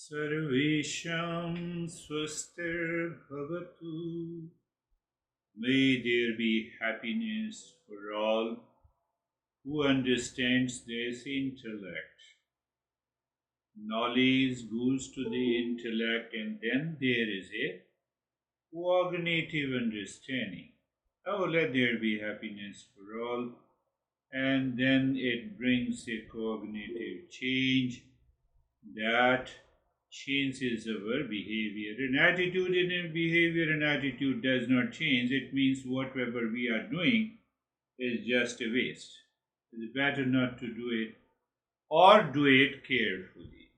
Sarvesham swastir bhavatu. May there be happiness for all who understands this intellect. Knowledge goes to the intellect, and then there is a cognitive understanding. Oh, let there be happiness for all, and then it brings a cognitive change that changes our behavior. An attitude in a behavior, an attitude does not change. It means whatever we are doing is just a waste. It's better not to do it or do it carefully,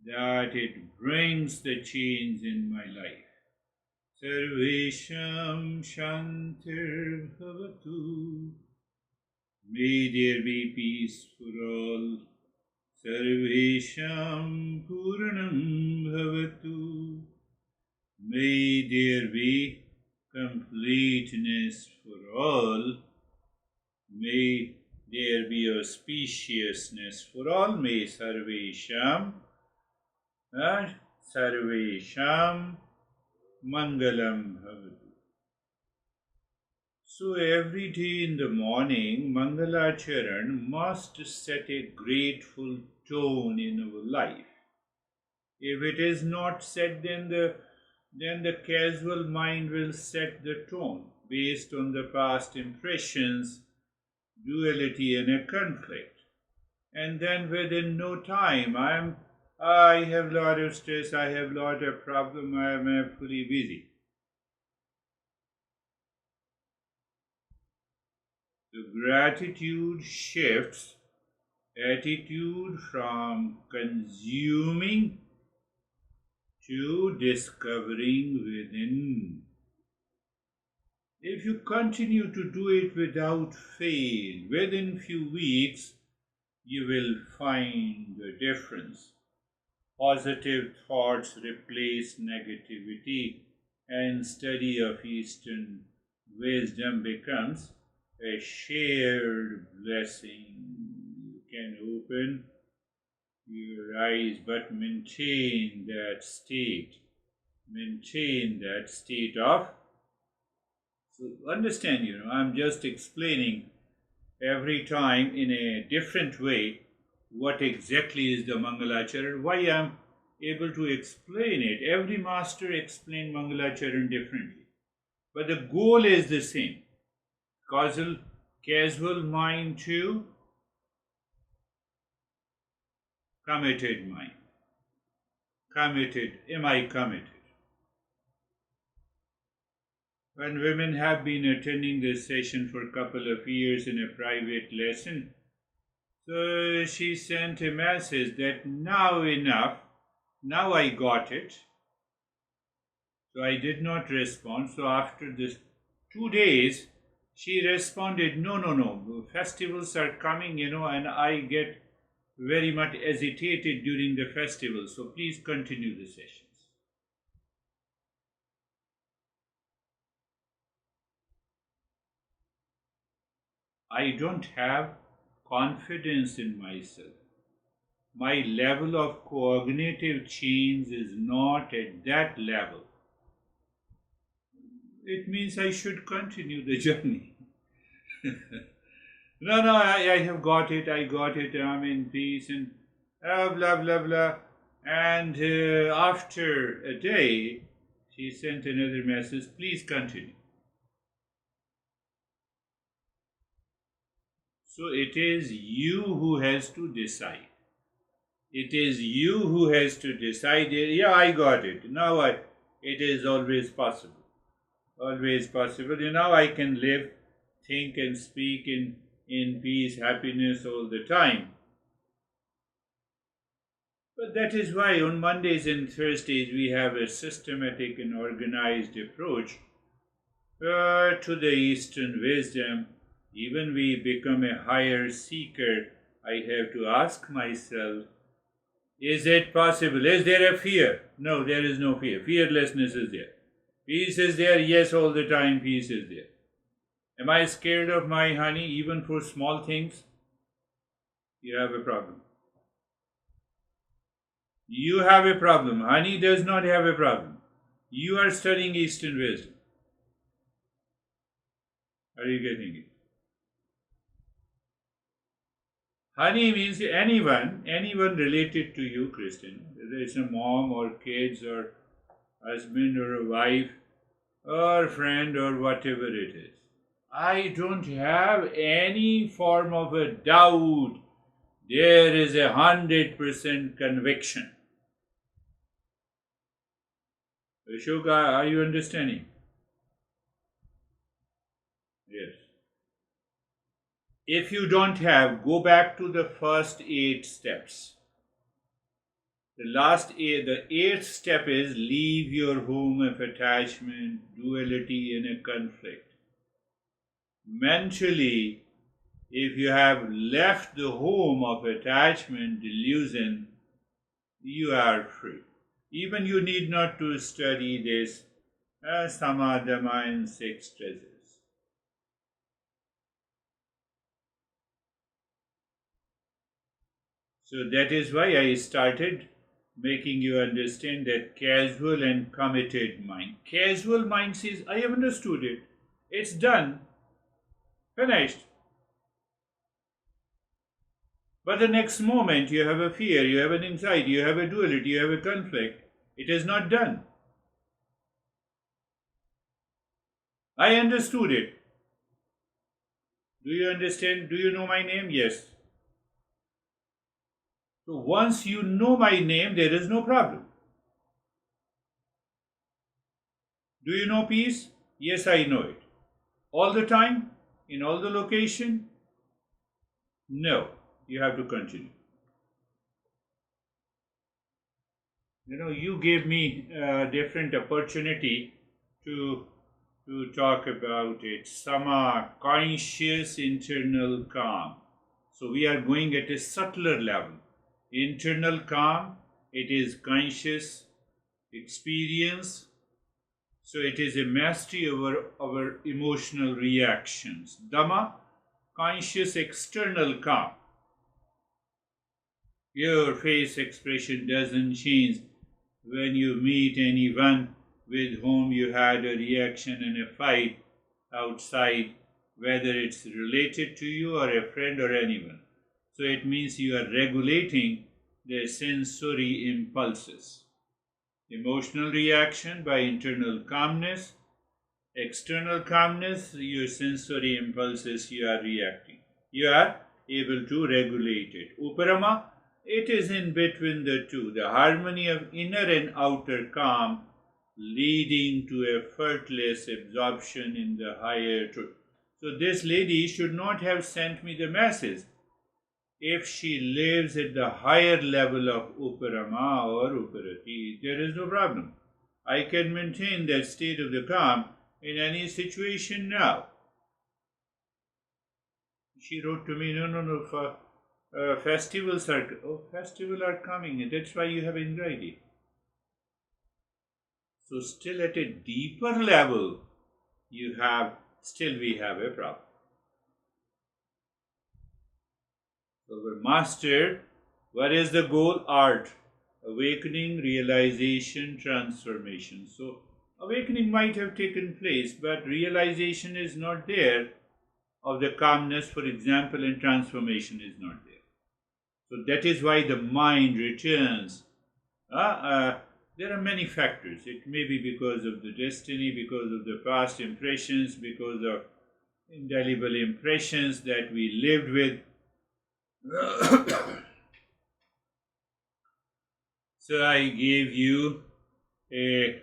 that it brings the change in my life. Sarvesham Shantir Bhavatu. May there be peace for all. Sarvesham Purnam Bhavatu. May there be completeness for all. May there be auspiciousness for all. May Sarvesham Mangalam Bhavatu. So every day in the morning, Mangalacharan must set a grateful tone in our life. If it is not set, then the casual mind will set the tone based on the past impressions, duality and a conflict. And then within no time, I have lot of stress, I have lot of problem, I am fully busy. The gratitude shifts attitude from consuming to discovering within. If you continue to do it without fail, within few weeks, you will find the difference. Positive thoughts replace negativity, and study of Eastern wisdom becomes a shared blessing. You can open your eyes, but maintain that state. Maintain that state of. So understand, I'm just explaining every time in a different way what exactly is the Mangalacharan, why I'm able to explain it. Every master explained Mangalacharan differently, but the goal is the same. Casual mind to committed mind. Committed, am I committed? When women have been attending this session for a couple of years in a private lesson, so she sent a message that now enough, now I got it. So I did not respond. So after this 2 days, she responded, no, festivals are coming, and I get very much agitated during the festival. So please continue the sessions. I don't have confidence in myself. My level of cognitive change is not at that level. It means I should continue the journey. No, I have got it, I'm in peace and blah, blah, blah. And after a day, she sent another message, please continue. So it is you who has to decide. It is you who has to decide, yeah, I got it. Now it is always possible. Always possible. Now I can live, think and speak in peace, happiness all the time. But that is why on Mondays and Thursdays we have a systematic and organized approach to the Eastern wisdom. Even we become a higher seeker, I have to ask myself, is it possible? Is there a fear? No, there is no fear. Fearlessness is there. Peace is there? Yes, all the time peace is there. Am I scared of my honey even for small things? You have a problem. You have a problem. Honey does not have a problem. You are studying Eastern wisdom. Are you getting it? Honey means anyone related to you, Christian, whether it's a mom or kids or husband or a wife or friend or whatever it is. I don't have any form of a doubt. There is 100% conviction. Ashoka, are you understanding? Yes. If you don't have, go back to the first 8 steps. The eighth step is leave your home of attachment, duality, and a conflict. Mentally, if you have left the home of attachment, delusion, you are free. Even you need not to study this samadhama in 6 treasures. So that is why I started making you understand that casual and committed mind. Casual mind says, I have understood it. It's done. Finished. But the next moment you have a fear, you have an anxiety, you have a duality, you have a conflict. It is not done. I understood it. Do you understand? Do you know my name? Yes. So once you know my name, there is no problem. Do you know peace? Yes, I know it. All the time? In all the location? No. You have to continue. You gave me a different opportunity to talk about it. Sama, conscious internal calm. So we are going at a subtler level. Internal calm, it is conscious experience. So it is a mastery over our emotional reactions. Dhamma, conscious external calm. Your face expression doesn't change when you meet anyone with whom you had a reaction in a fight outside, whether it's related to you or a friend or anyone. So it means you are regulating the sensory impulses. Emotional reaction by internal calmness, external calmness, your sensory impulses you are reacting. You are able to regulate it. Uparama, it is in between the two, the harmony of inner and outer calm, leading to effortless absorption in the higher truth. So this lady should not have sent me the message. If she lives at the higher level of Uparama or Uparati, there is no problem. I can maintain that state of the calm in any situation now. She wrote to me, no, festivals are coming, that's why you have anxiety. So still at a deeper level, we have a problem. So our master, what is the goal? Art. Awakening, realization, transformation. So awakening might have taken place, but realization is not there of the calmness, for example, and transformation is not there. So that is why the mind returns. There are many factors. It may be because of the destiny, because of the past impressions, because of indelible impressions that we lived with. So I gave you a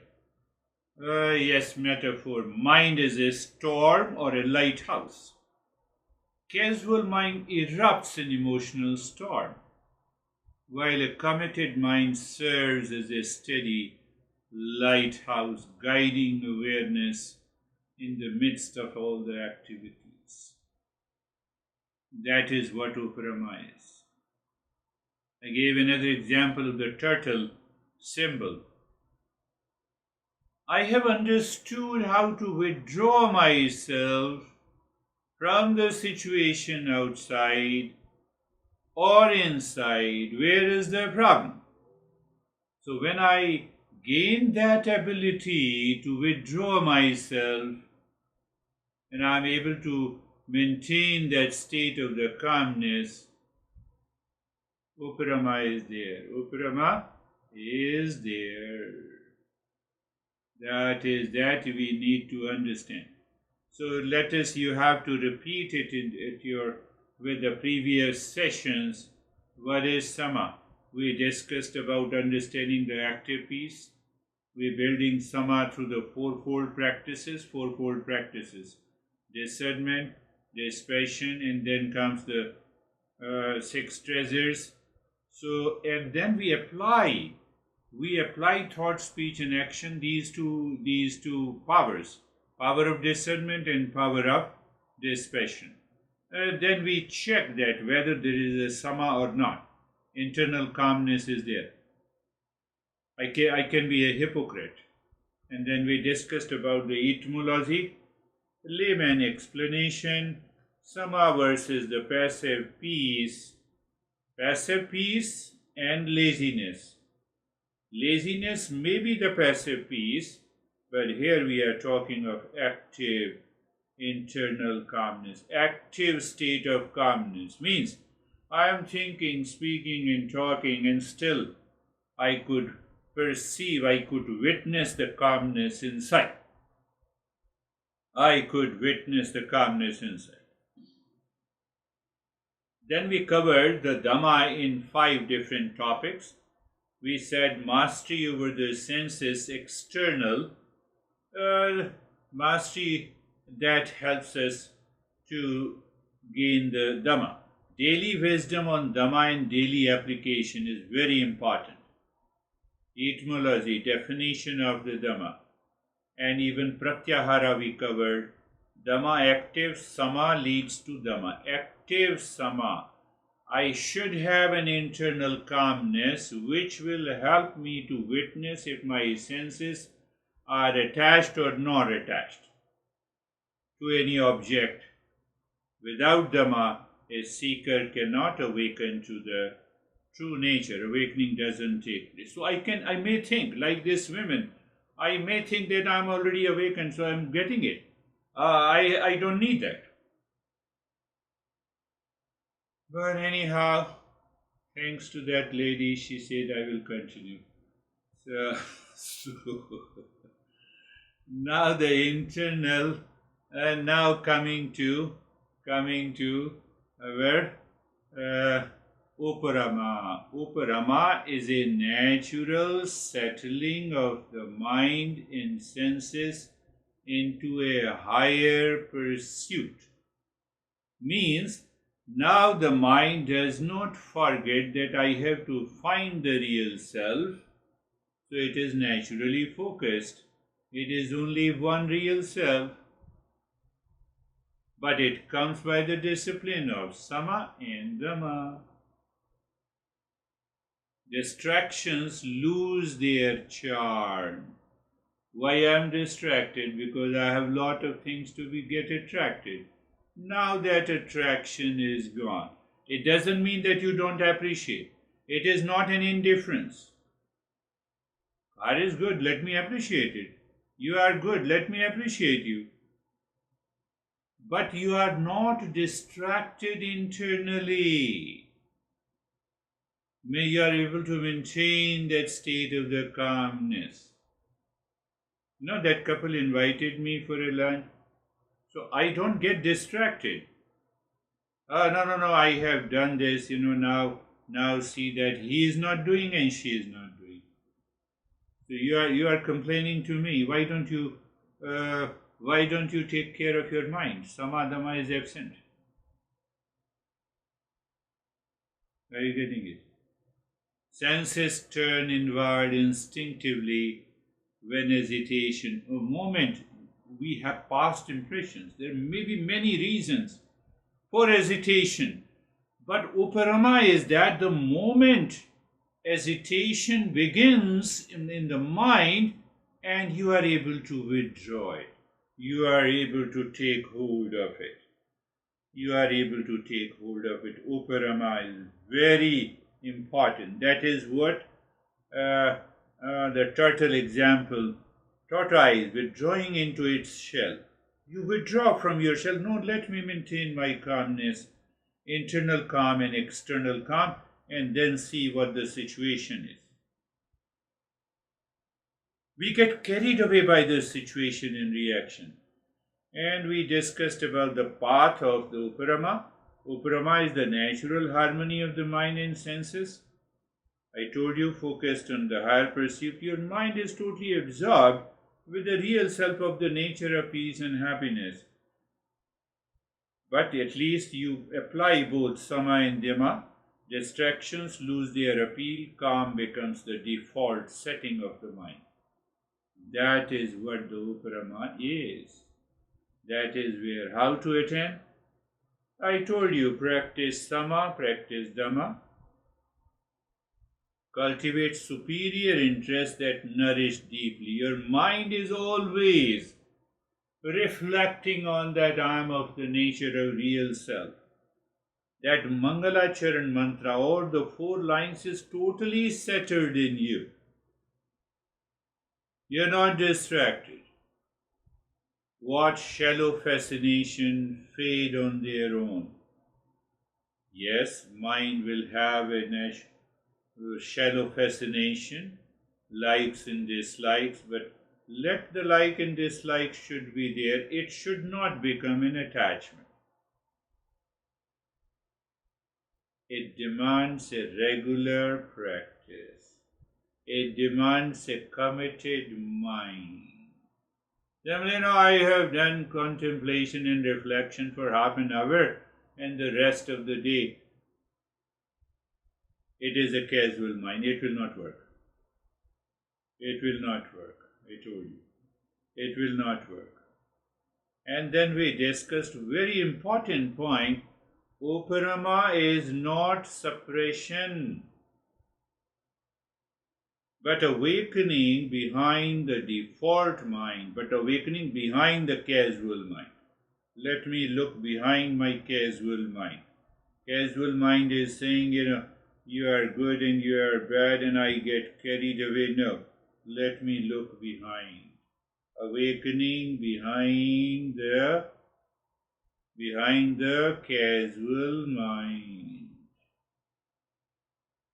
metaphor. Mind is a storm or a lighthouse. Casual mind erupts in emotional storm, while a committed mind serves as a steady lighthouse, guiding awareness in the midst of all the activities. That is what Uparama is. I gave another example of the turtle symbol. I have understood how to withdraw myself from the situation outside or inside. Where is the problem? So when I gain that ability to withdraw myself, and I'm able to maintain that state of the calmness, Uparama is there. Uparama is there. That we need to understand. So you have to repeat it with the previous sessions. What is Sama? We discussed about understanding the active piece. We're building Sama through the fourfold practices. Discernment, dispassion, and then comes the six treasures. So, and then we apply thought, speech, and action, these two powers, power of discernment and power of dispassion. Then we check that whether there is a Sama or not. Internal calmness is there. I can be a hypocrite. And then we discussed about the etymology, layman explanation, Sama versus the passive peace and laziness. Laziness may be the passive peace, but here we are talking of active internal calmness. Active state of calmness means I am thinking, speaking, and talking, and still I could perceive, I could witness the calmness inside. Then we covered the Dhamma in 5 different topics. We said mastery over the senses, external, mastery that helps us to gain the Dhamma. Daily wisdom on Dhamma and daily application is very important. Etymology, definition of the Dhamma, and even Pratyahara we covered. Dhamma active, Sama leads to Dhamma. Active Sama. I should have an internal calmness which will help me to witness if my senses are attached or not attached to any object. Without Dhamma, a seeker cannot awaken to the true nature. Awakening doesn't take place. So I may think, like this woman, I may think that I'm already awakened, so I'm getting it. I don't need that. But anyhow, thanks to that lady, she said I will continue. So now the internal, and now coming to where Uparama. Uparama is a natural settling of the mind and senses into a higher pursuit. Means now the mind does not forget that I have to find the real self, so it is naturally focused. It is only one real self, but it comes by the discipline of Sama and Dhamma. Distractions lose their charm. Why I am distracted? Because I have lot of things to get attracted. Now that attraction is gone. It doesn't mean that you don't appreciate. It is not an indifference. Car is good, let me appreciate it. You are good, let me appreciate you. But you are not distracted internally. May you are able to maintain that state of the calmness. You know, that couple invited me for a lunch. So I don't get distracted. No, I have done this, now see that he is not doing and she is not doing. So you are complaining to me. Why don't you take care of your mind? Samadhamma is absent. Are you getting it? Senses turn inward instinctively when hesitation, a moment we have past impressions. There may be many reasons for hesitation, but Uparama is that the moment hesitation begins in the mind and you are able to withdraw it, you are able to take hold of it. Uparama is very important. That is what The turtle example, tortoise withdrawing into its shell. You withdraw from your shell. No, let me maintain my calmness, internal calm and external calm, and then see what the situation is. We get carried away by the situation in reaction. And we discussed about the path of the Uparama. Uparama is the natural harmony of the mind and senses. I told you, focused on the higher pursuit, your mind is totally absorbed with the real self of the nature of peace and happiness. But at least you apply both sama and dhamma. Distractions lose their appeal, calm becomes the default setting of the mind. That is what the Uparama is. That is where. How to attain? I told you, practice sama, practice dhamma. Cultivate superior interests that nourish deeply. Your mind is always reflecting on that I am of the nature of real self. That Mangalacharan mantra or the 4 lines is totally settled in you. You're not distracted. Watch shallow fascination fade on their own. Yes, mind will have a shallow fascination, likes and dislikes, but let the like and dislike should be there. It should not become an attachment. It demands a regular practice. It demands a committed mind. I have done contemplation and reflection for half an hour, and the rest of the day it is a casual mind. It will not work. It will not work. I told you. It will not work. And then we discussed very important point. Uparama is not suppression, but awakening behind the default mind, but awakening behind the casual mind. Let me look behind my casual mind. Casual mind is saying, you are good and you are bad and I get carried away. No, let me look behind. Awakening behind the casual mind.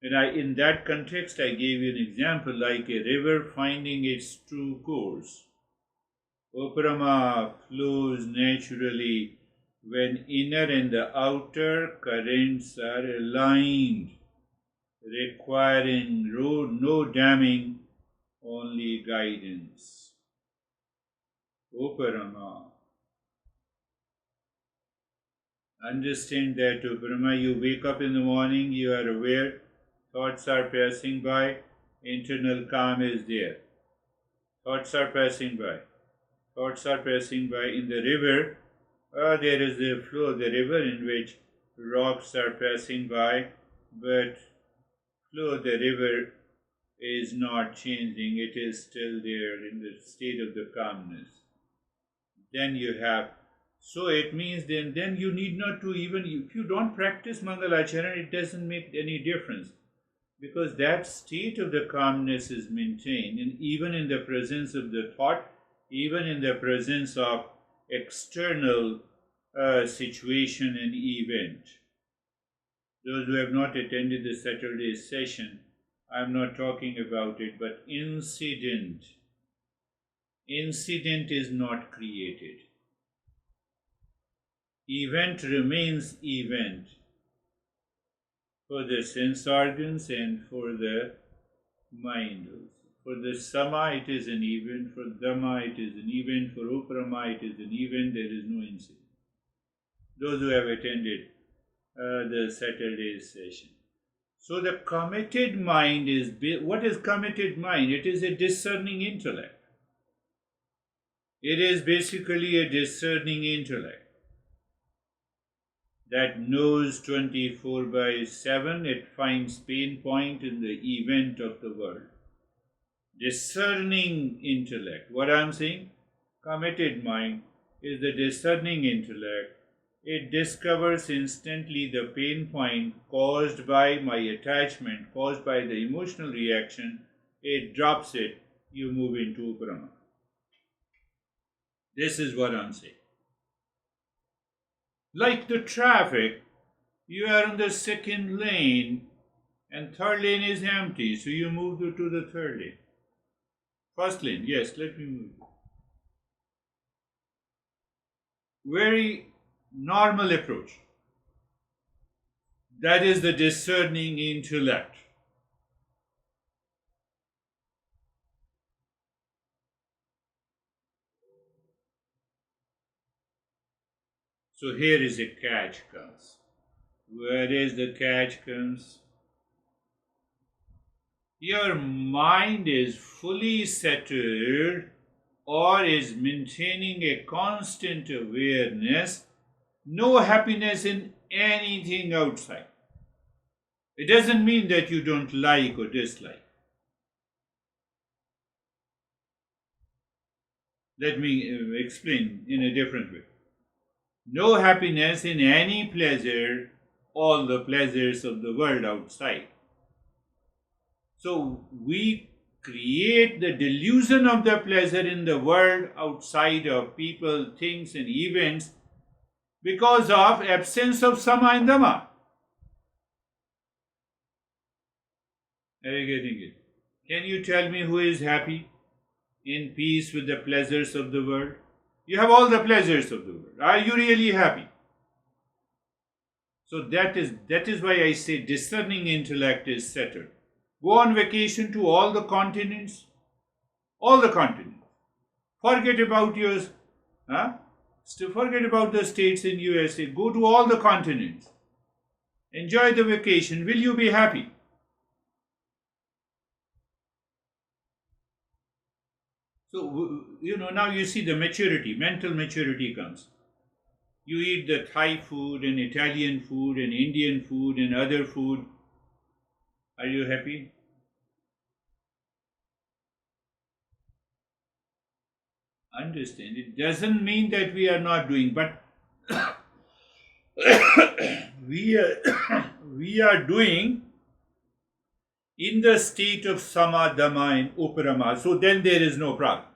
And in that context, I gave you an example like a river finding its true course. Uparama flows naturally when inner and the outer currents are aligned, requiring no damming, only guidance. Uparama. Understand that Uparama, you wake up in the morning, you are aware, thoughts are passing by, internal calm is there. Thoughts are passing by. Thoughts are passing by in the river. There is a flow of the river in which rocks are passing by, but flow of the river is not changing. It is still there in the state of the calmness. Then you have, so it means then you need not to even, if you don't practice Mangalacharan, it doesn't make any difference. Because that state of the calmness is maintained, and even in the presence of the thought, even in the presence of external situation and event. Those who have not attended the Saturday session, I am not talking about it, but incident. Incident is not created. Event remains event for the sense organs and for the mind also. For the sama, it is an event. For dhamma, it is an event. For uparama, it is an event. There is no incident. Those who have attended the Saturday session. So the committed mind is, what is committed mind? It is a discerning intellect. It is basically a discerning intellect that knows 24/7. It finds pain point in the event of the world. Discerning intellect. What I am saying? Committed mind is the discerning intellect. It discovers instantly the pain point caused by my attachment, caused by the emotional reaction, it drops it, you move into Uparama. This is what I'm saying. Like the traffic, you are on the second lane and third lane is empty, so you move to the third lane. First lane, yes, let me move. Very normal approach. That is the discerning intellect. So here is a catch comes. Where is the catch comes? Your mind is fully settled or is maintaining a constant awareness, no happiness in anything outside. It doesn't mean that you don't like or dislike. Let me explain in a different way. No happiness in any pleasure, all the pleasures of the world outside. So we create the delusion of the pleasure in the world outside of people, things, and events because of absence of sama and dhamma. Are you getting it? Can you tell me who is happy, in peace with the pleasures of the world? You have all the pleasures of the world. Are you really happy? So that is why I say discerning intellect is settled. Go on vacation to all the continents. All the continents. Forget about yours. Forget about the states in USA. Go to all the continents. Enjoy the vacation. Will you be happy? So, now you see the maturity, mental maturity comes. You eat the Thai food and Italian food and Indian food and other food. Are you happy? Understand, it doesn't mean that we are not doing, but we are doing in the state of sama, dhamma, and uparama. So then there is no problem.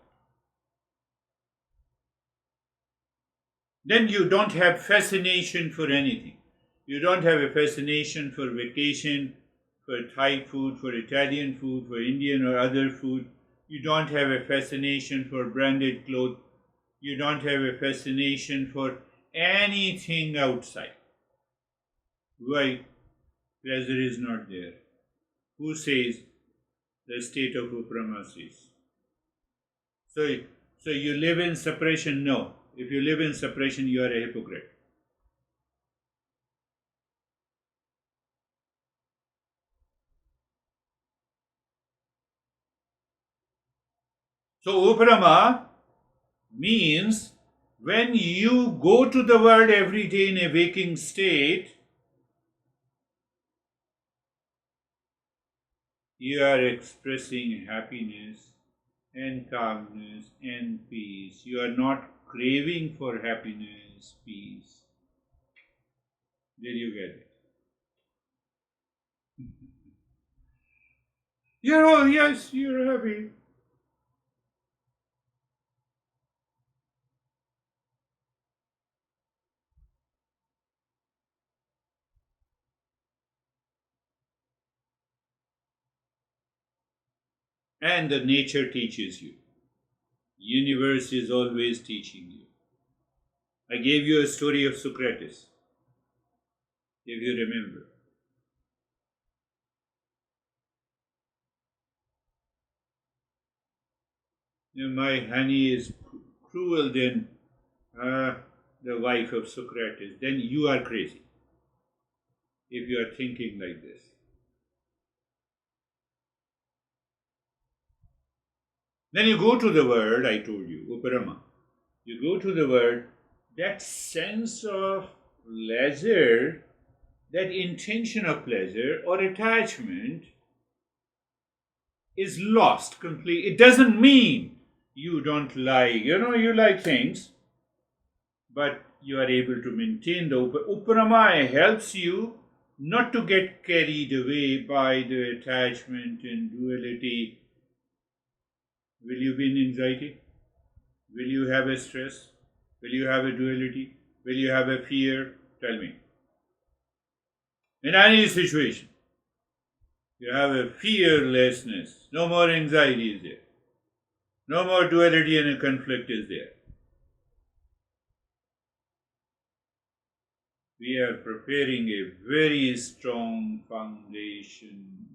Then you don't have fascination for anything. You don't have a fascination for vacation, for Thai food, for Italian food, for Indian or other food. You don't have a fascination for branded clothes. You don't have a fascination for anything outside. Why? Pleasure is not there. Who says? The state of Uparama says. So you live in separation? No. If you live in separation, you are a hypocrite. So Uparama means when you go to the world every day in a waking state, you are expressing happiness and calmness and peace. You are not craving for happiness, peace. Did you get it? Yes, you're happy. And the nature teaches you. Universe is always teaching you. I gave you a story of Socrates, if you remember. My honey is cruel than the wife of Socrates. Then you are crazy if you are thinking like this. Then you go to the word, I told you, Uparama. You go to the word, that sense of pleasure, that intention of pleasure or attachment is lost completely. It doesn't mean you don't like, you like things, but you are able to maintain the Uparama helps you not to get carried away by the attachment and duality Will you be in anxiety? Will you have a stress? Will you have a duality? Will you have a fear? Tell me. In any situation, you have a fearlessness. No more anxiety is there. No more duality and a conflict is there. We are preparing a very strong foundation.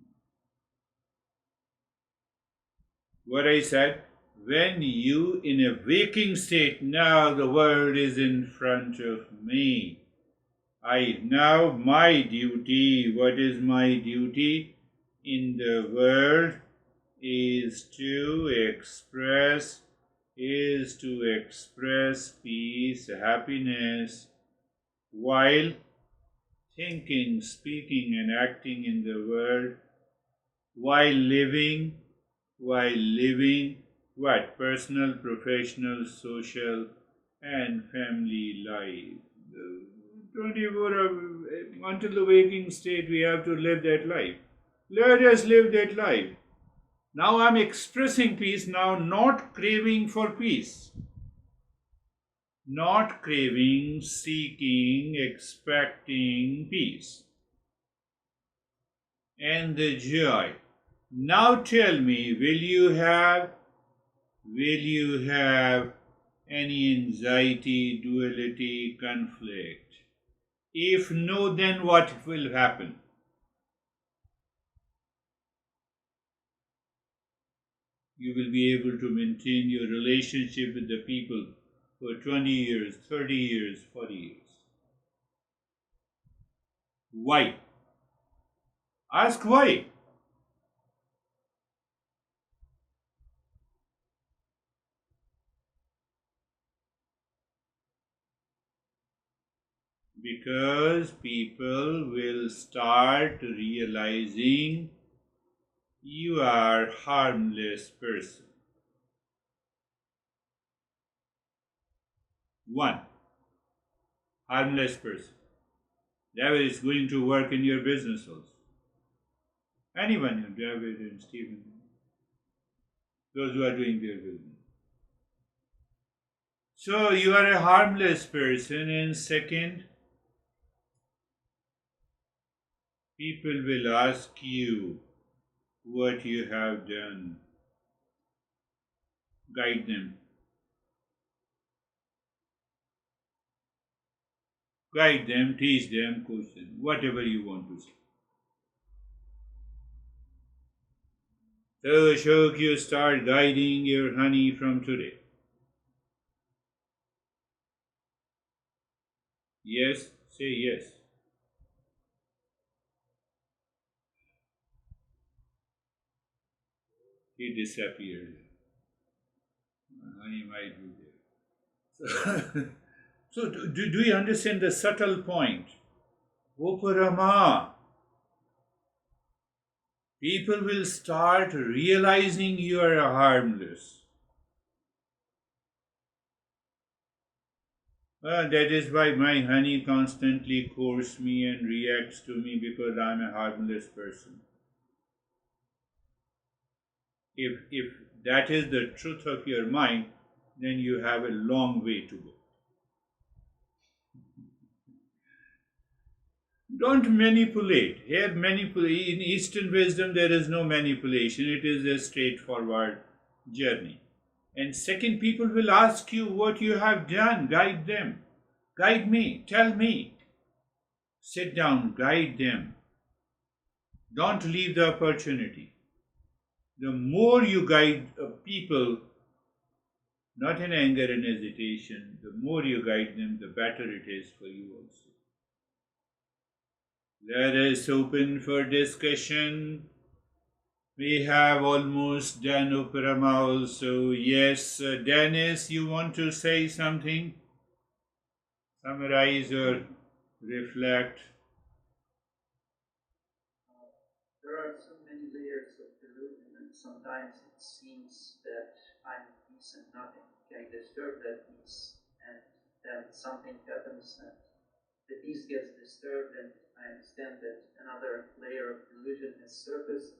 What I said, when you in a waking state, now the world is in front of me. Now my duty, what is my duty in the world is to express peace, happiness, while thinking, speaking, and acting in the world, while living, what? Personal, professional, social, and family life. 24 until the waking state, we have to live that life. Let us live that life. Now I'm expressing peace, now not craving for peace. Not craving, seeking, expecting peace. And the joy. Now tell me, will you have any anxiety, duality, conflict? If no, then what will happen? You will be able to maintain your relationship with the people for 20 years, 30 years, 40 years. Why? Ask why. Because people will start realizing you are harmless person. One, harmless person. David is going to work in your business also. Anyone, David and Stephen, those who are doing their business. So you are a harmless person, and second, people will ask you what you have done. Guide them. Guide them, teach them, coach them, whatever you want to say. So Ashok, you start guiding your honey from today. Yes, say yes. He disappeared. Honey might be there. So do you understand the subtle point? Uparama. People will start realizing you are harmless. That is why my honey constantly courts me and reacts to me because I'm a harmless person. If that is the truth of your mind, then you have a long way to go. Don't manipulate. In Eastern wisdom, there is no manipulation. It is a straightforward journey. And second, people will ask you what you have done. Guide them. Guide me. Tell me. Sit down. Guide them. Don't leave the opportunity. The more you guide people, not in anger and hesitation, the more you guide them, the better it is for you also. Let us open for discussion. We have almost done Uparama also. Yes, Dennis, you want to say something? Summarize or reflect? There are so many layers of delusion, and sometimes it seems that I'm peace and nothing can disturb that peace, and then something happens and the peace gets disturbed, and I understand that another layer of delusion has surfaced.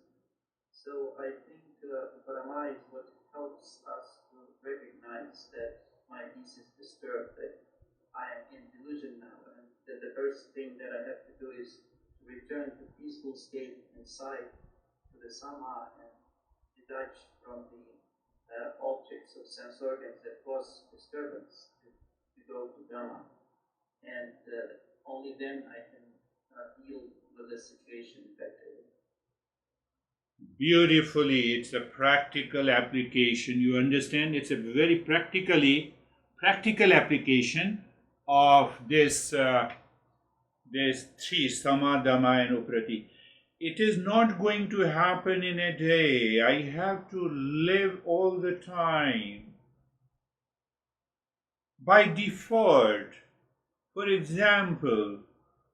So I think Uparati is what helps us to recognize that my peace is disturbed, that I am in delusion now, and that the first thing that I have to do is to return to peaceful state inside, to the sama, and detach from the objects of sense organs that cause disturbance, to go to Dhamma. And only then I can deal with the situation effectively. Beautifully, it's a practical application. You understand? It's a very practical application of this three sama, dhamma, and uprati. It is not going to happen in a day. I have to live all the time. By default, for example,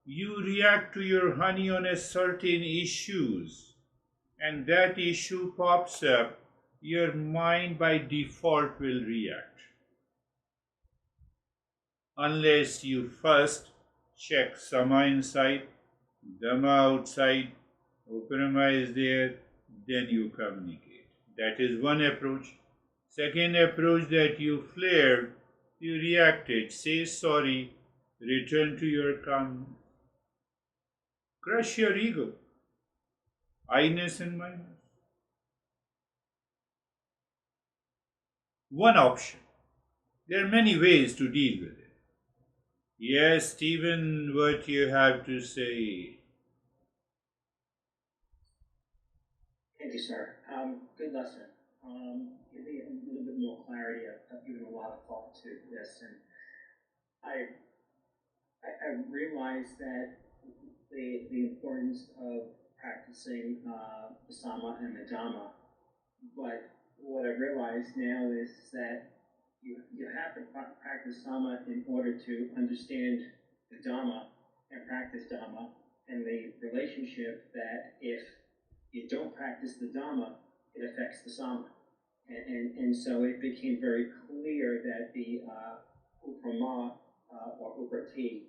you react to your honey on a certain issues, and that issue pops up, your mind by default will react. Unless you first check sama inside, dhamma outside, uparama is there, then you communicate. That is one approach. Second approach, that you flared, you reacted, say sorry, return to your calmness. Crush your ego, I-ness and minus. One option. There are many ways to deal with it. Yes, Stephen, what you have to say? Thank you, sir. Good lesson. Give me a little bit more clarity. I've given a lot of thought to this, and I realized that the importance of practicing the sama and the dhamma, but what I realize now is that you have to practice sama in order to understand the dhamma and practice dhamma, and the relationship that if you don't practice the dhamma, it affects the sama. And so it became very clear that the uprama or uparati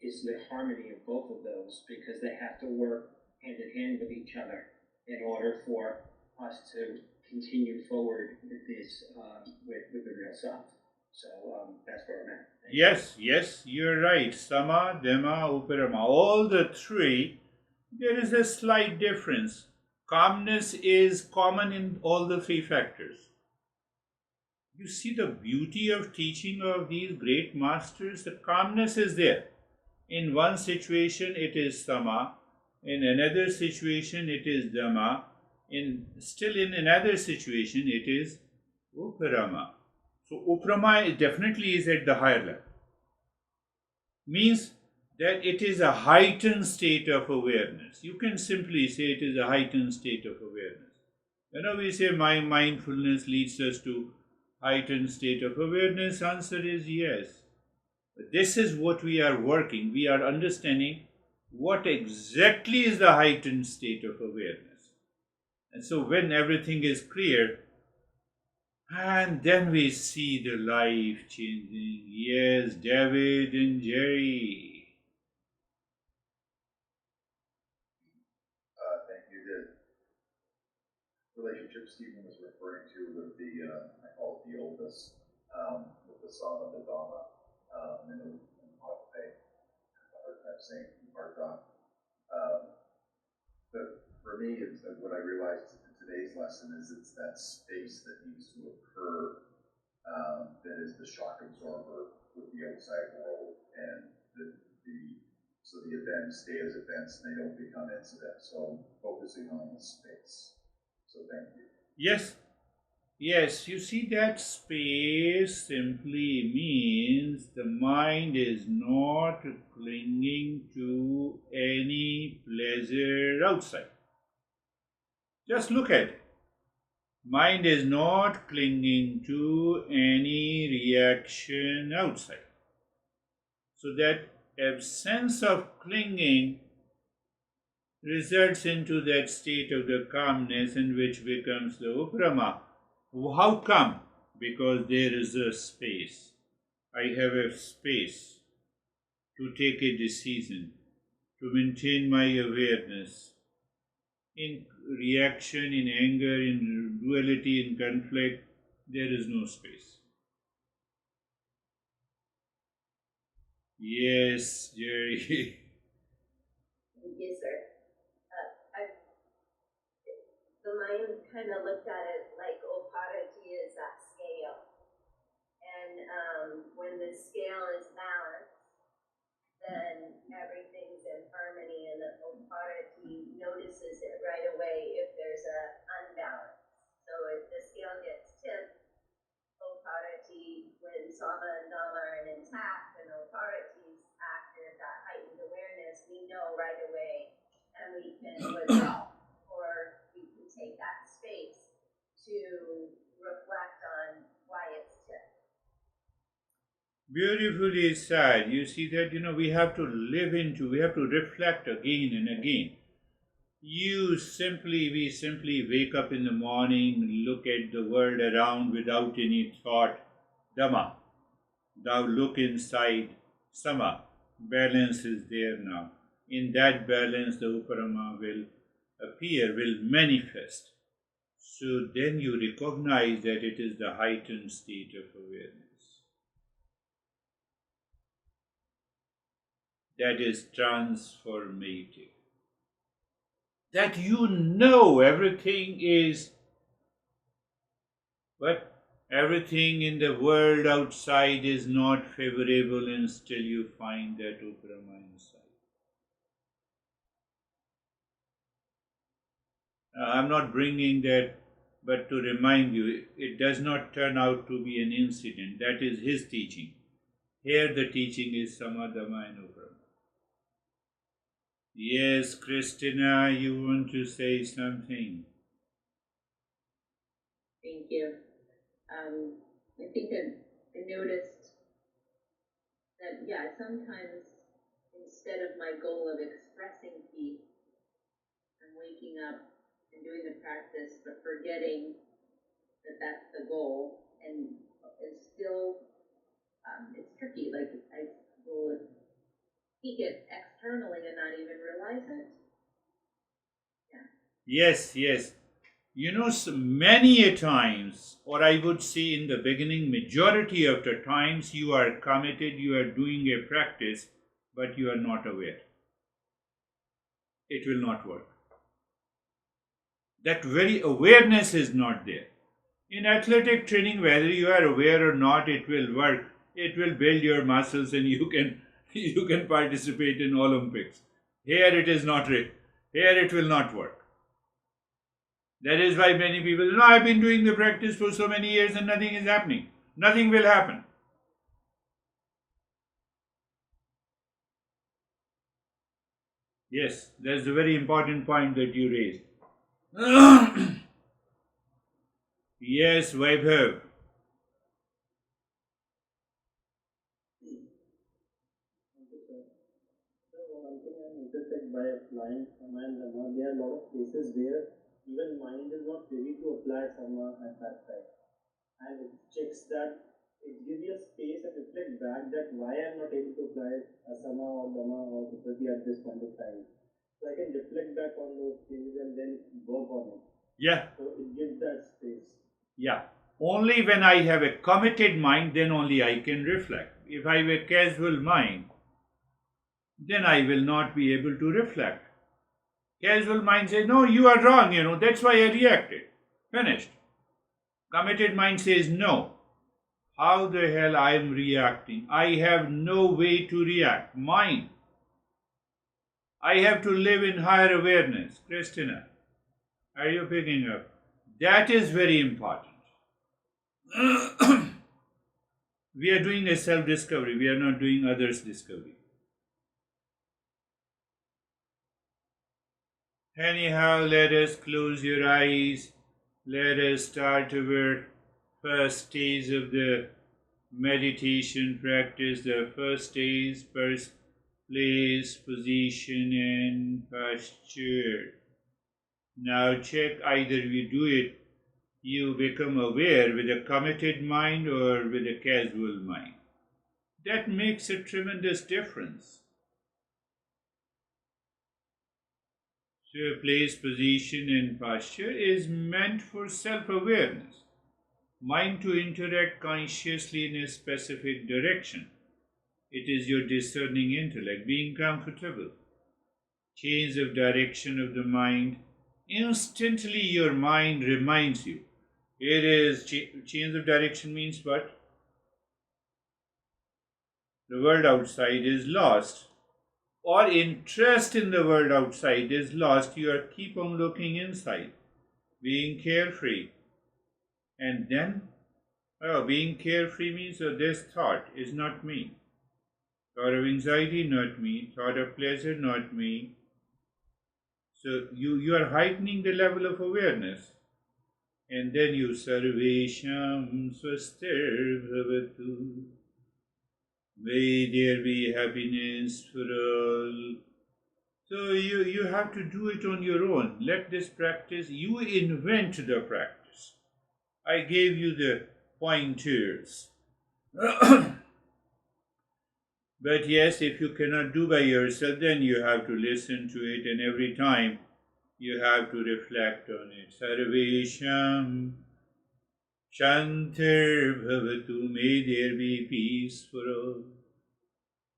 is the harmony of both of those, because they have to work hand in hand with each other in order for us to continue forward with this with the real self. So that's where I'm at. Yes, you're right. Sama, dhamma, uparama, all the three, there is a slight difference. Calmness is common in all the three factors. You see the beauty of teaching of these great masters, the calmness is there. In one situation it is sama, in another situation it is dhamma, still in another situation it is uparama. So uparama definitely is at the higher level. Means that it is a heightened state of awareness. You can simply say it is a heightened state of awareness. Whenever we say my mindfulness leads us to heightened state of awareness, answer is yes. But this is what we are working. We are understanding what exactly is the heightened state of awareness. And so when everything is clear, and then we see the life changing. Yes, David and Jerry. Thank you. The relationship Stephen was referring to with the, I call it the oldest, with the sama, the dhamma, and the hard time saying Uparati. But for me, it's, what I realized in today's lesson is it's that space that needs to occur that is the shock absorber with the outside world, and so the events stay as events and they don't become incidents. So I'm focusing on the space. So thank you. Yes, you see that space simply means the mind is not clinging to any pleasure outside. Just look at it. Mind is not clinging to any reaction outside. So that absence of clinging results into that state of the calmness, in which becomes the uparama. How come? Because there is a space. I have a space to take a decision, to maintain my awareness, In reaction, in anger, in duality, in conflict, there is no space. Yes, Jerry. Yes, sir. The mind kind of looked at it like Uparati is that scale. And when the scale is balanced, then everything's in harmony, and the Uparati notices it right away if there's a unbalance. So if the scale gets tipped, Uparati, when Sama and Dhamma are intact and Uparati's active, that heightened awareness, we know right away, and we can withdraw, or we can take that space to reflect on why it's tipped. Beautifully said. You see that, we have to we have to reflect again and again. We simply wake up in the morning, look at the world around without any thought. Dhamma. Thou look inside. Sama. Balance is there now. In that balance, the Uparama will appear, will manifest. So then you recognize that it is the heightened state of awareness. That is transformative. That everything is, but everything in the world outside is not favorable, and still you find that Uparama inside. I'm not bringing that, but to remind you, it does not turn out to be an incident. That is his teaching. Here the teaching is Samadhamma and Uparama. Yes, Christina, you want to say something? Thank you. I think I noticed that, sometimes instead of my goal of expressing peace, I'm waking up and doing the practice, but forgetting that that's the goal, and it's still, it's tricky. Like, I will seek it externally and not even realize it. Yes. Many a times, or I would say in the beginning, majority of the times you are committed, you are doing a practice, but you are not aware. It will not work. That very awareness is not there. In athletic training, whether you are aware or not, it will work. It will build your muscles, and you can participate in Olympics. Here it is not. Here it will not work. That is why many people say, no, I've been doing the practice for so many years and nothing is happening. Nothing will happen. Yes, that's a very important point that you raised. Yes, Vaibhav. One thing I'm interested by applying Sama and Dhamma, there are a lot of cases where even mind is not ready to apply Sama at that time. And it checks that, it gives you a space and reflect back that why I'm not able to apply Sama or Dhamma or Uparati at this point of time. So I can reflect back on those things and then work on it. Yeah. So it gives that space. Yeah. Only when I have a committed mind, then only I can reflect. If I have a casual mind, then I will not be able to reflect. Casual mind says, no, you are wrong, that's why I reacted. Finished. Committed mind says, no. How the hell I am reacting? I have no way to react. Mind. I have to live in higher awareness. Christina, are you picking up? That is very important. We are doing a self-discovery. We are not doing others' discovery. Anyhow, let us close your eyes. Let us start our first stage of the meditation practice. The first stage, first place, position, and posture. Now check, either you do it, you become aware with a committed mind or with a casual mind. That makes a tremendous difference. So, place, position, and posture is meant for self awareness, mind to interact consciously in a specific direction. It is your discerning intellect being comfortable. Change of direction of the mind. Instantly, your mind reminds you. It is change of direction means what? The world outside is lost, or interest in the world outside is lost. You are keep on looking inside, being carefree, and then, being carefree means this thought is not me. Thought of anxiety, not me. Thought of pleasure, not me. So you are heightening the level of awareness. And then you sarvesham swastir bhavatu. May there be happiness for all. So you have to do it on your own. Let this practice, you invent the practice. I gave you the pointers. But yes, if you cannot do by yourself, then you have to listen to it, and every time you have to reflect on it. Sarvesham Shantir Bhavatu. May there be peace for all.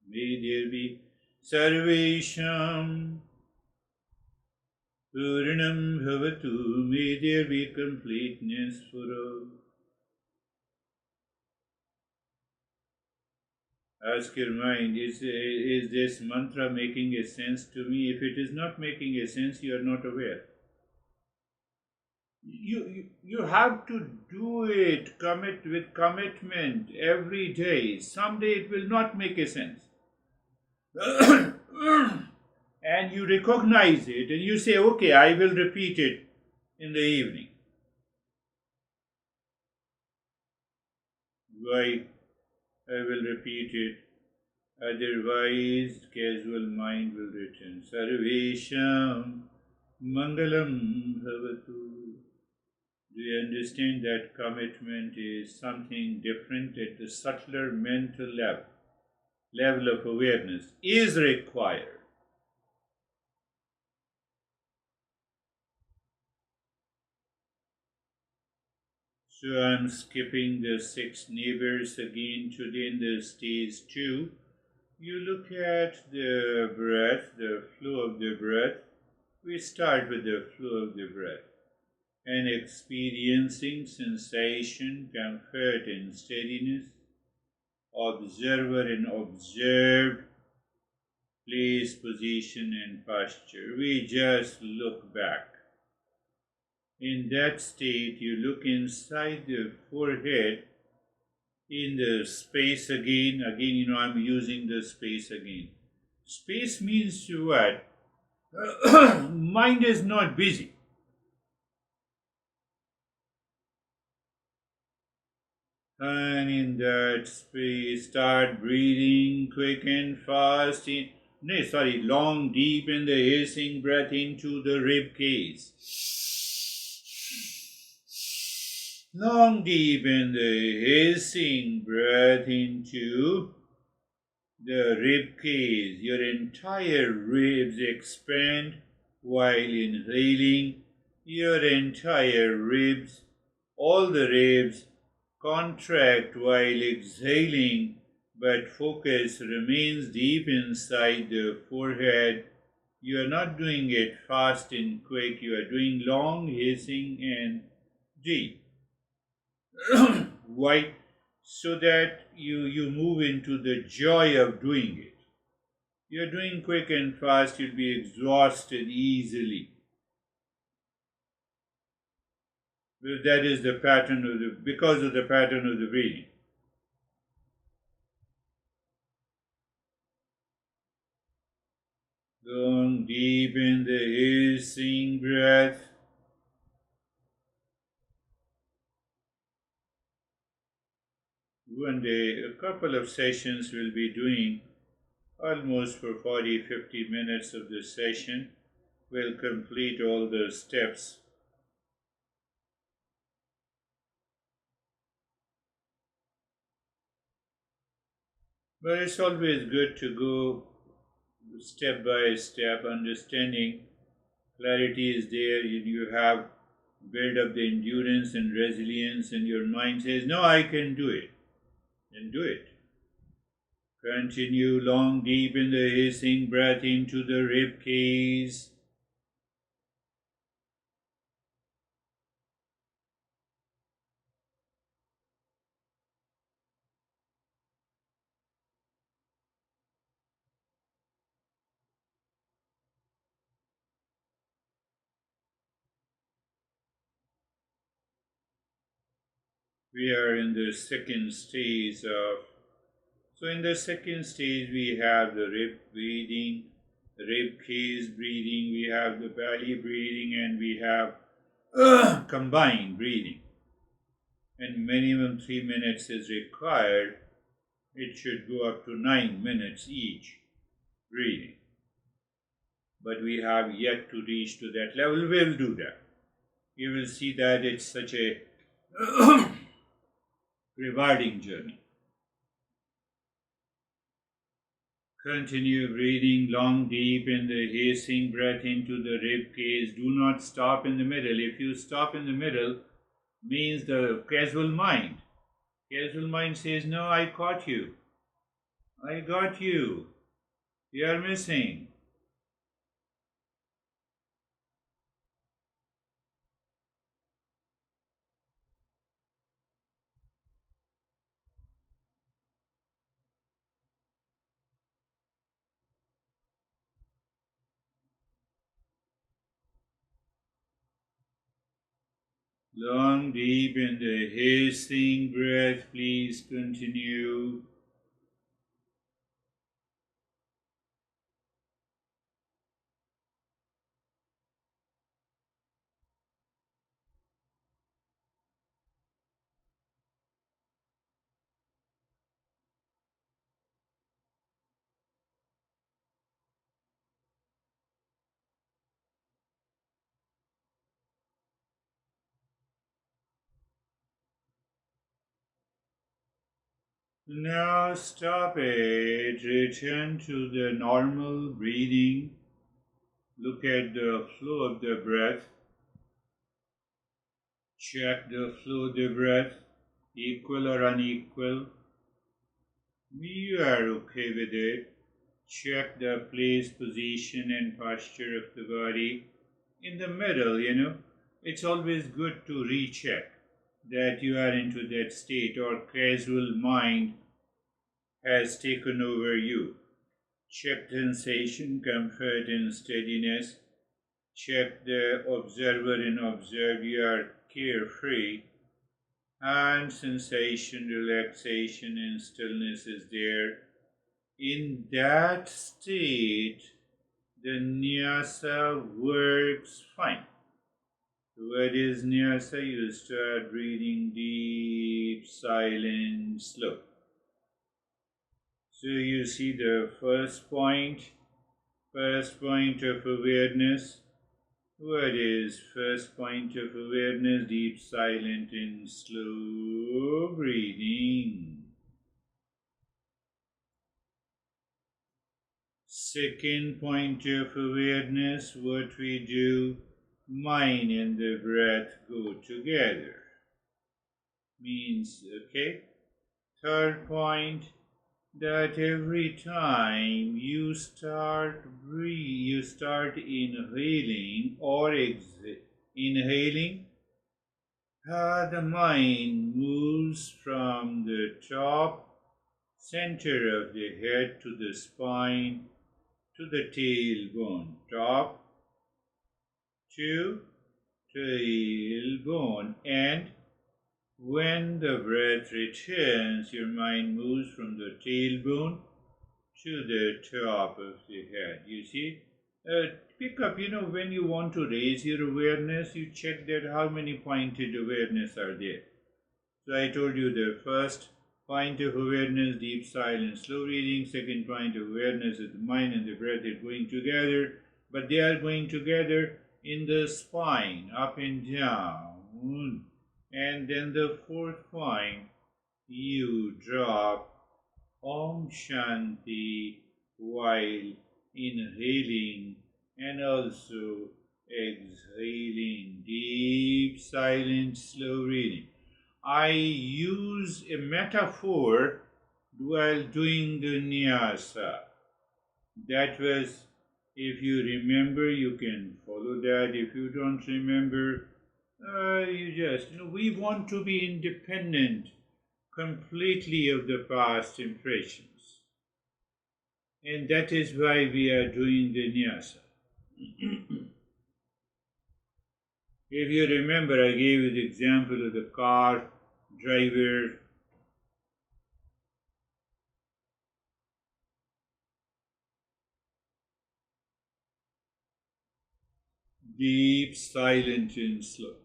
May there be Sarvesham Purnam Bhavatu. May there be completeness for all. Ask your mind, is this mantra making a sense to me? If it is not making a sense, you are not aware. You have to do it, commit with commitment every day. Someday it will not make a sense. And you recognize it and you say, okay, I will repeat it in the evening. Why? I will repeat it. Otherwise, casual mind will return. Sarvesham Mangalam Bhavatu. Do you understand that commitment is something different at the subtler mental level of awareness is required. So I'm skipping the 6 neighbors again. Today in the stage 2, you look at the breath, the flow of the breath. We start with the flow of the breath and experiencing sensation, comfort and steadiness, observer and observed, place, position and posture. We just look back. In that state, you look inside the forehead in the space again. I'm using the space again. Space means what? Mind is not busy. And in that space, start breathing quick and fast. Long, deep in the hissing breath into the rib cage. Long, deep in the hissing breath into the rib cage. Your entire ribs expand while inhaling. Your entire ribs, all the ribs, contract while exhaling, but focus remains deep inside the forehead. You are not doing it fast and quick. You are doing long, hissing, and deep. Why? So that you move into the joy of doing it. You're doing quick and fast, you'll be exhausted easily. Well, that is the pattern because of the pattern of the breathing. Going deep in the hissing breath. One day, a couple of sessions we'll be doing almost for 40-50 minutes of the session. We'll complete all the steps. But it's always good to go step by step, understanding clarity is there, and you have built up the endurance and resilience, and your mind says, no, I can do it, then do it. Continue long, deep in the hissing breath into the rib cage. We are in the second stage of. So, in the second stage, we have the rib breathing, the rib cage breathing, we have the belly breathing, and we have combined breathing. And minimum 3 minutes is required. It should go up to 9 minutes each breathing. But we have yet to reach to that level. We will do that. You will see that it's such a rewarding journey. Continue breathing long, deep in the hissing breath into the rib cage. Do not stop in the middle. If you stop in the middle, means the casual mind. Casual mind says, no, I caught you. I got you. You are missing. Long, deep in the hissing breath, please continue. Now stop it. Return to the normal breathing. Look at the flow of the breath. Check the flow of the breath, equal or unequal. You are okay with it. Check the place, position, and posture of the body. In the middle, it's always good to recheck that you are into that state or casual mind has taken over you. Check sensation, comfort, and steadiness. Check the observer and observe you are carefree. And sensation, relaxation, and stillness is there. In that state, the nyasa works fine. What is nyasa? You start breathing deep, silent, slow. So you see the first point of awareness. What is first point of awareness? Deep, silent, and slow breathing. Second point of awareness, what we do, mind and the breath go together. Means, okay. Third point, that every time you start inhaling or inhaling, the mind moves from the top center of the head to the spine to the tailbone, top to tailbone, and when the breath returns, your mind moves from the tailbone to the top of the head. You see, pick up, when you want to raise your awareness, you check that how many pointed awareness are there. So I told you the first point of awareness, deep, silent, slow breathing. Second point of awareness is the mind and the breath are going together, but they are going together in the spine, up and down. And then the fourth point, you drop Om Shanti while inhaling and also exhaling, deep, silent, slow breathing. I use a metaphor while doing the nyasa. That was, if you remember, you can follow that. If you don't remember, we want to be independent completely of the past impressions. And that is why we are doing the nyasa. If you remember, I gave you the example of the car driver. Deep, silent, and slow.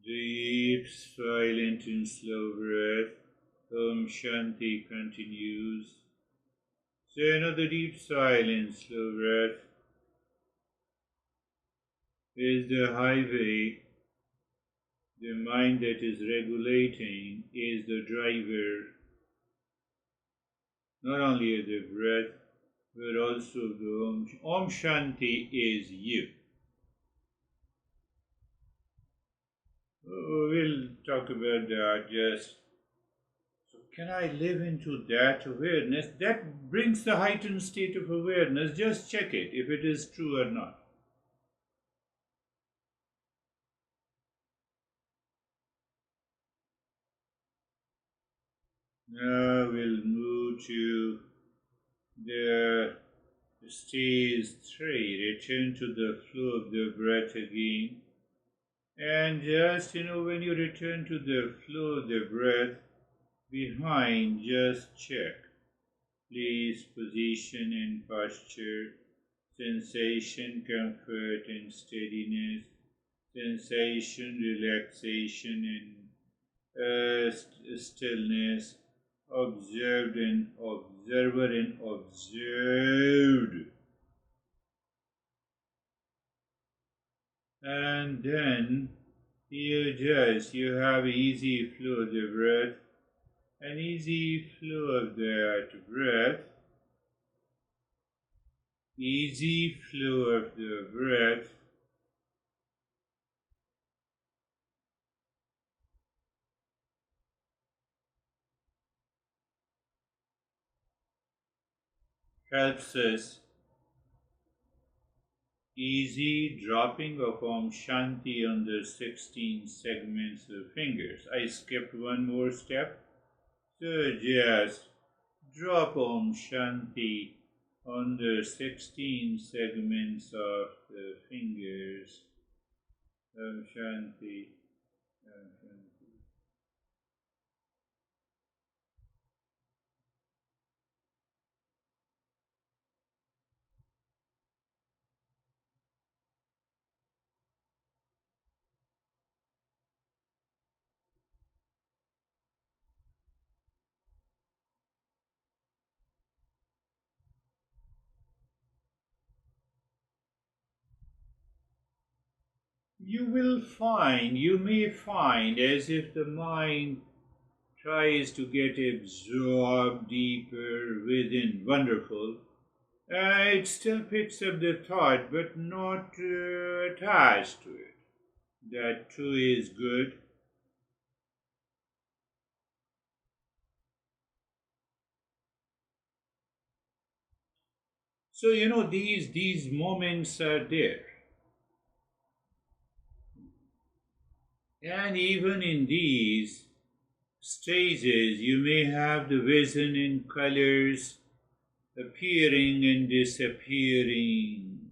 Deep, silent, and slow breath. Om Shanti continues. So another deep, silent, slow breath is the highway. The mind that is regulating is the driver, not only of the breath, but also the Om Shanti is you. We'll talk about that just. So can I live into that awareness? That brings the heightened state of awareness. Just check it if it is true or not. Now we'll move to the stage 3. Return to the flow of the breath again. And just, when you return to the flow of the breath, behind, just check. Please, position and posture, sensation, comfort and steadiness, sensation, relaxation and stillness, observed and observer and observed. And then you have easy flow of the breath, an easy flow of that breath, easy flow of the breath, helps us easy dropping of Om Shanti on the 16 segments of fingers. I skipped one more step. So just drop Om Shanti on the 16 segments of the fingers. Om Shanti, Om Shanti. You may find as if the mind tries to get absorbed deeper within. Wonderful. It still picks up the thought, but not attached to it. That too is good. So these moments are there, and even in these stages, you may have the vision in colors appearing and disappearing.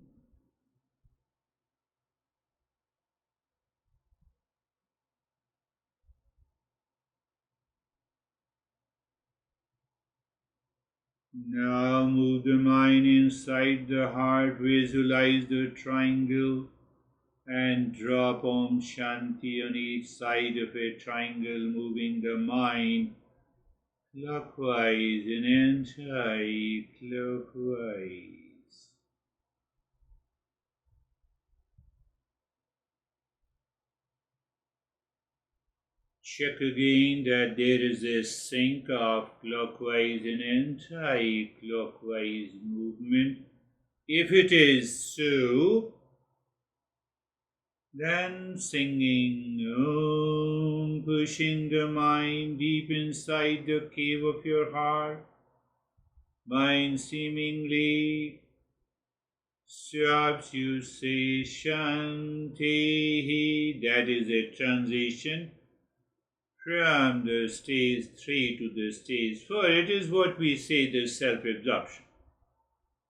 Now move the mind inside the heart, visualize the triangle and drop Om Shanti on each side of a triangle, moving the mind clockwise and anti-clockwise. check again that there is a sync of clockwise and anti-clockwise movement. If it is so, then singing Om, pushing the mind deep inside the cave of your heart, mind seemingly stops, you say Shanti. That is a transition from the stage 3 to the stage 4. It is what we say the self-absorption.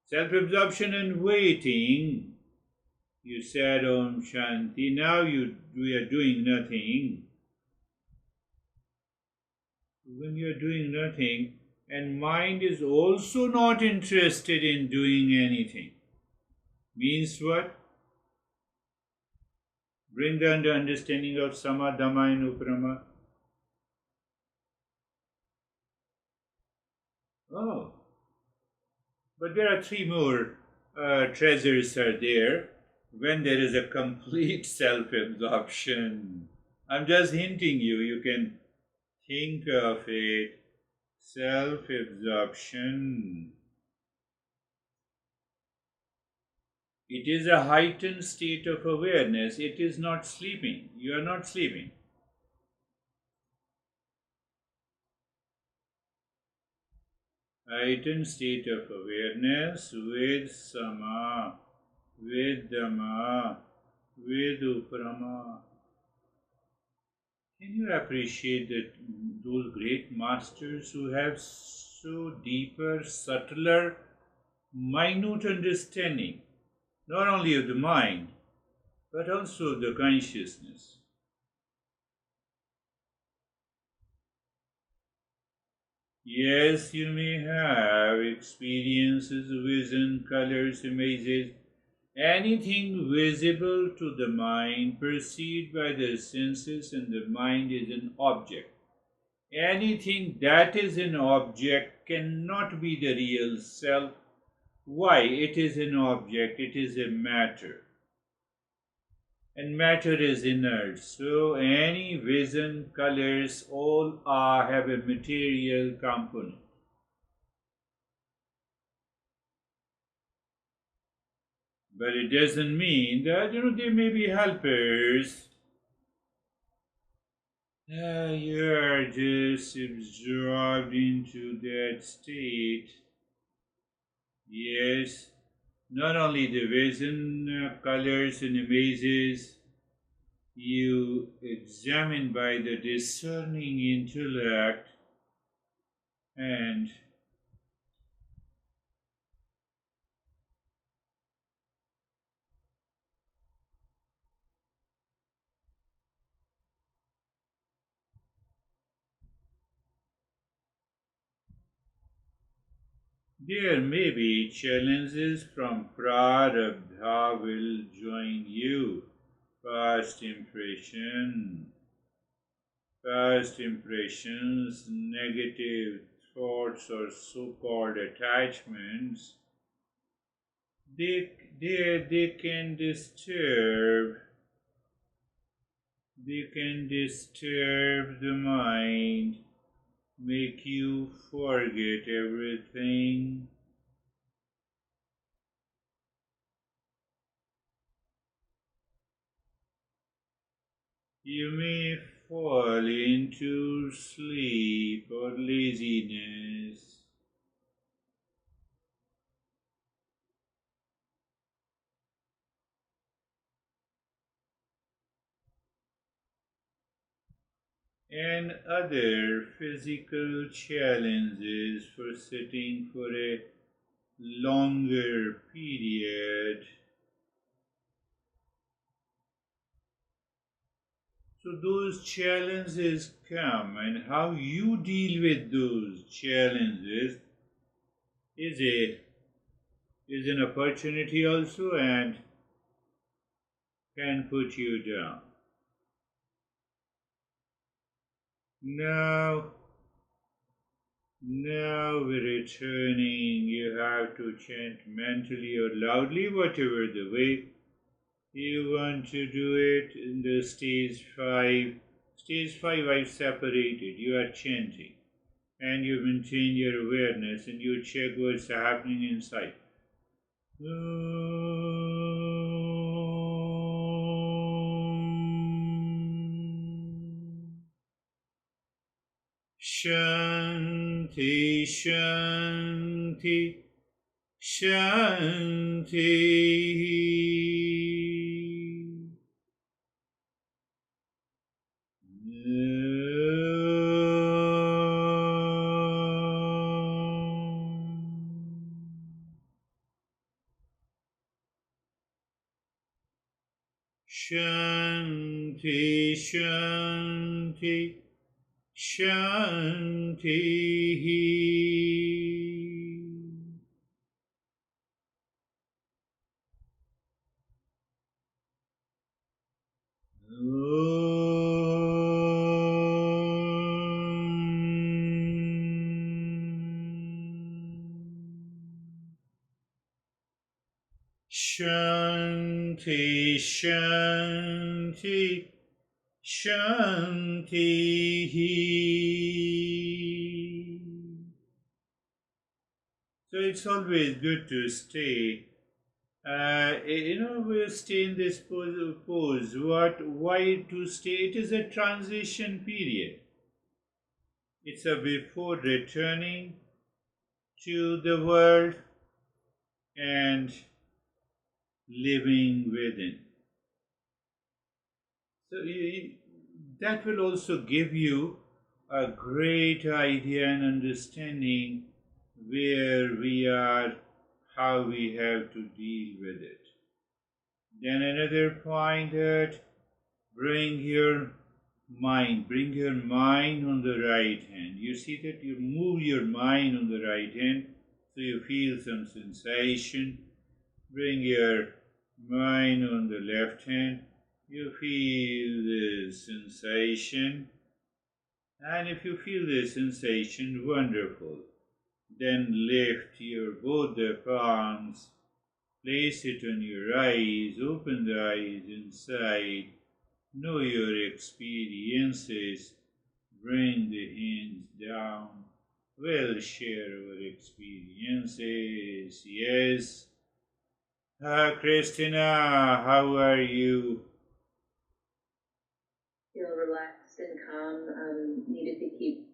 Self-absorption and waiting. You said Om Shanti, now we are doing nothing. When you are doing nothing, and mind is also not interested in doing anything, means what? Bring down the understanding of Sama, Dhamma and Uparama. Oh, but there are 3 more treasures are there when there is a complete self-absorption. I'm just hinting you, you can think of it. Self-absorption. It is a heightened state of awareness. It is not sleeping. You are not sleeping. Heightened state of awareness with Sama, with Dhamma, with Uparama. Can you appreciate that those great masters who have so deeper, subtler, minute understanding, not only of the mind, but also of the consciousness? Yes, you may have experiences, vision, colors, images, anything visible to the mind, perceived by the senses, and the mind is an object. Anything that is an object cannot be the real self. Why? It is an object, it is a matter. And matter is inert. So any vision, colors, all have a material component. But it doesn't mean that, they may be helpers. You are just absorbed into that state. Yes, not only the vision, colors and images, you examine by the discerning intellect, and there may be challenges from Prarabdha will join you. Past impressions, negative thoughts or so-called attachments, they can disturb the mind, make you forget everything. You may fall into sleep or laziness. And other physical challenges for sitting for a longer period. So those challenges come, and how you deal with those challenges is an opportunity also, and can put you down. Now we're returning. You have to chant mentally or loudly, whatever the way you want to do it. In the stage 5, Stage 5, I've separated. You are chanting. And you maintain your awareness and you check what's happening inside. Shanti, Shanti, Shanti. Shanti, Shanti, Shanti. Shanti, Shanti, Shanti. So it's always good to stay. We stay in this pose. Why to stay? It is a transition period. It's a before returning to the world and living within. So that will also give you a great idea and understanding where we are, how we have to deal with it. Then another point that bring your mind on the right hand. You see that you move your mind on the right hand so you feel some sensation. Bring your mind on the left hand. You feel the sensation. And if you feel the sensation, wonderful. Then lift your both the palms, place it on your eyes, open the eyes inside, know your experiences, bring the hands down. We'll share our experiences. Yes. Christina, how are you? Feel relaxed and calm. Needed to keep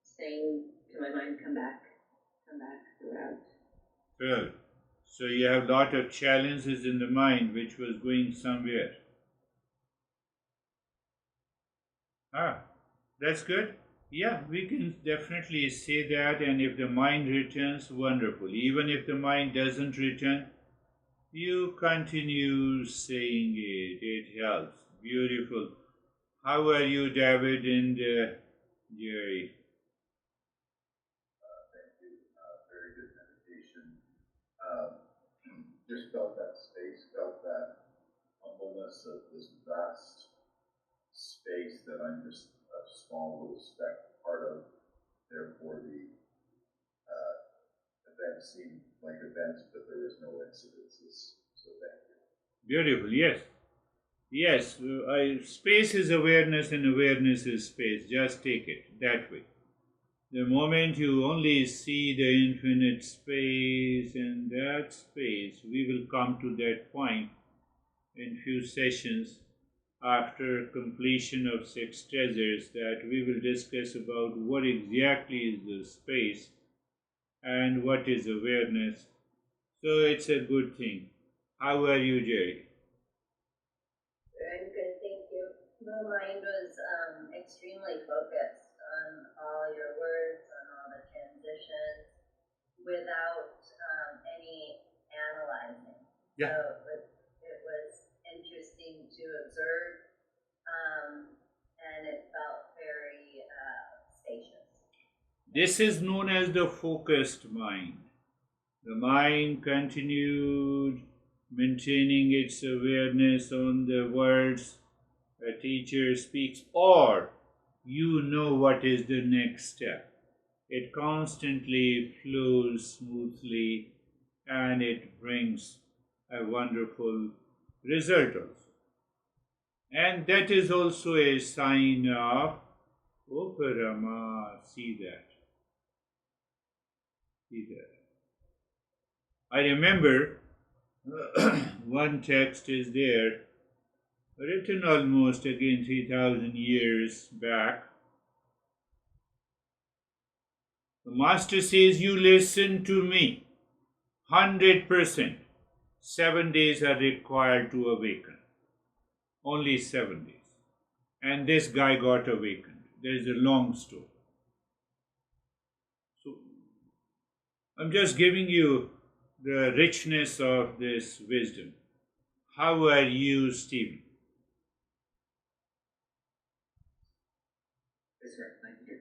saying to my mind, come back throughout. Good. So you have a lot of challenges in the mind which was going somewhere. That's good. Yeah, we can definitely say that, and if the mind returns, wonderful. Even if the mind doesn't return, you continue saying it. It helps. Beautiful. How are you, David and Jerry? Thank you. Very good meditation. Just felt that space, felt that humbleness of this vast space that I'm just a small little speck part of. Therefore, the events seem like events, but there is no incidences. So thank you. Beautiful, yes. Yes, space is awareness and awareness is space. Just take it that way. The moment you only see the infinite space and that space, we will come to that point in few sessions after completion of 6 treasures, that we will discuss about what exactly is the space and what is awareness. So it's a good thing. How are you, Jerry? Very good, thank you. My mind was extremely focused on all your words, on all the transitions, without any analyzing. Yeah. So it was interesting to observe, and it felt very spacious. This is known as the focused mind. The mind continued maintaining its awareness on the words a teacher speaks, or you know what is the next step. It constantly flows smoothly and it brings a wonderful result also. And that is also a sign of Uparama. See that. See that. I remember one text is there, written almost again 3,000 years back. The Master says, you listen to me 100%. 7 days are required to awaken. Only 7 days. And this guy got awakened. There is a long story. So I'm just giving you the richness of this wisdom. How are you, Stephen? Yes, sir. Thank you.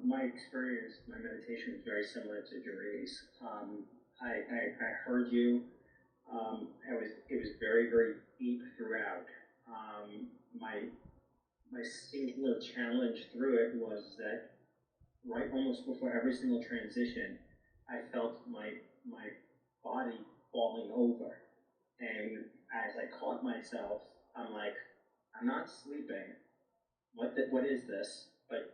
My experience, my meditation was very similar to Girish. I heard you. It was very, very deep throughout. My singular challenge through it was that right almost before every single transition, I felt my body falling over, and as I caught myself, I'm like, I'm not sleeping. What is this? But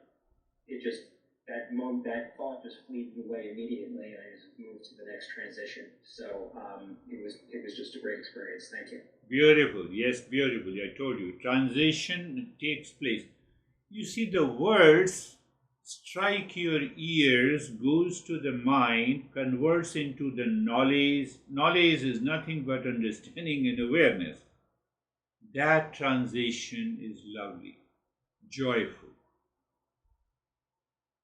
it just that thought just fleed away immediately, and I just moved to the next transition. So it was just a great experience. Thank you. Beautiful. Yes, beautiful. I told you. Transition takes place. You see, the words strike your ears, goes to the mind, converts into the knowledge. Knowledge is nothing but understanding and awareness. That transition is lovely, joyful.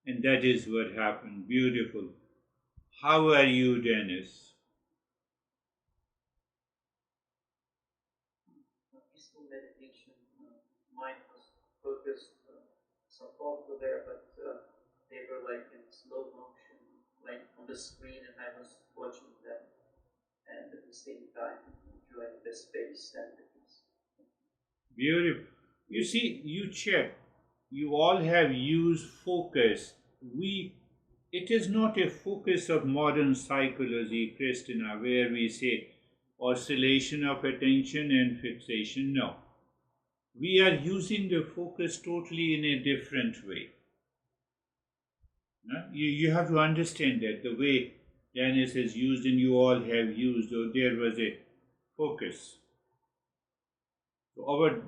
And that is what happened. Beautiful. How are you, Dennis? Peaceful meditation, mind was focused, some thoughts were there, but they were like in slow motion, like on the screen, and I was watching them, and at the same time enjoying the space and the peace. Beautiful. You see, you check. You all have used focus. It is not a focus of modern psychology, Christina, where we say oscillation of attention and fixation. No. We are using the focus totally in a different way. No? You have to understand that the way Dennis has used and you all have used, or there was a focus. So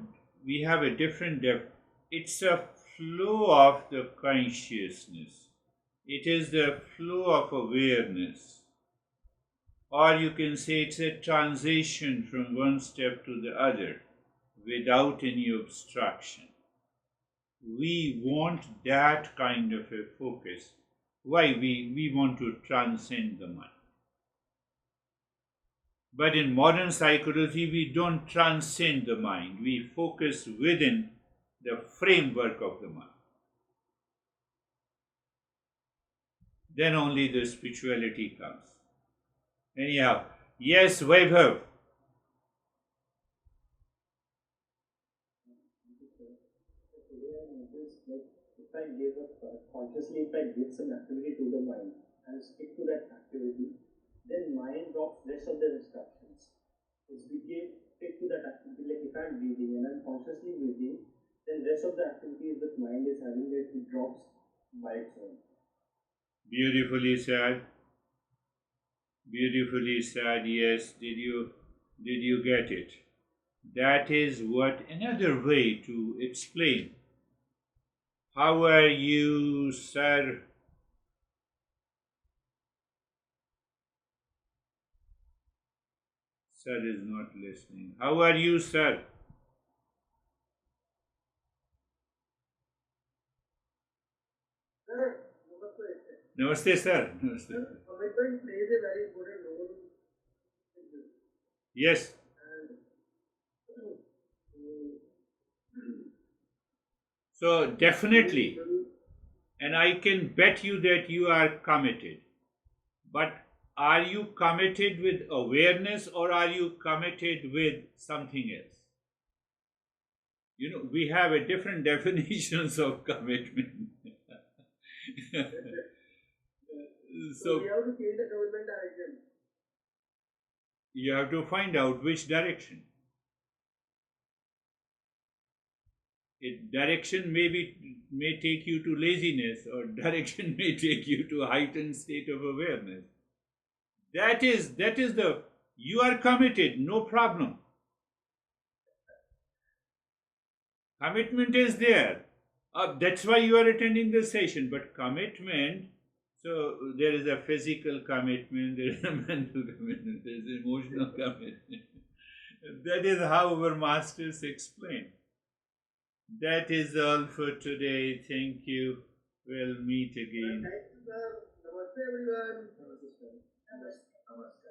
we have a different depth. It's a flow of the consciousness. It is the flow of awareness. Or you can say it's a transition from one step to the other without any obstruction. We want that kind of a focus. Why? We want to transcend the mind. But in modern psychology, we don't transcend the mind. We focus within the framework of the mind. Then only the spirituality comes. Anyhow, yes, Vaibhav. Today I noticed, like, if I give consciously, if I give some activity to the mind and stick to that activity, then mind drops rest of the instructions. If we stick to that activity, like if I'm breathing and I'm consciously breathing, then rest of the activities that mind is having, that it drops by its own. Beautifully said. Beautifully said. Yes. Did you get it? That is what another way to explain. How are you, sir? Sir is not listening. How are you, sir? Sir, namaste. Namaste, sir. Namaste. Sir, commitment plays a very important role in this. Yes. And So definitely, and I can bet you that you are committed. But are you committed with awareness or are you committed with something else? You know, we have a different definitions of commitment. so So we have to change the commitment direction. you have to find out which direction. Direction may take you to laziness, or direction may take you to a heightened state of awareness. That is the, you are committed, no problem. Commitment is there. That's why you are attending this session. But commitment, so there is a physical commitment, there is a mental commitment, there is emotional commitment. That is how our masters explain. That is all for today. Thank you. We'll meet again. Namaste everyone. Namaste. Namaste.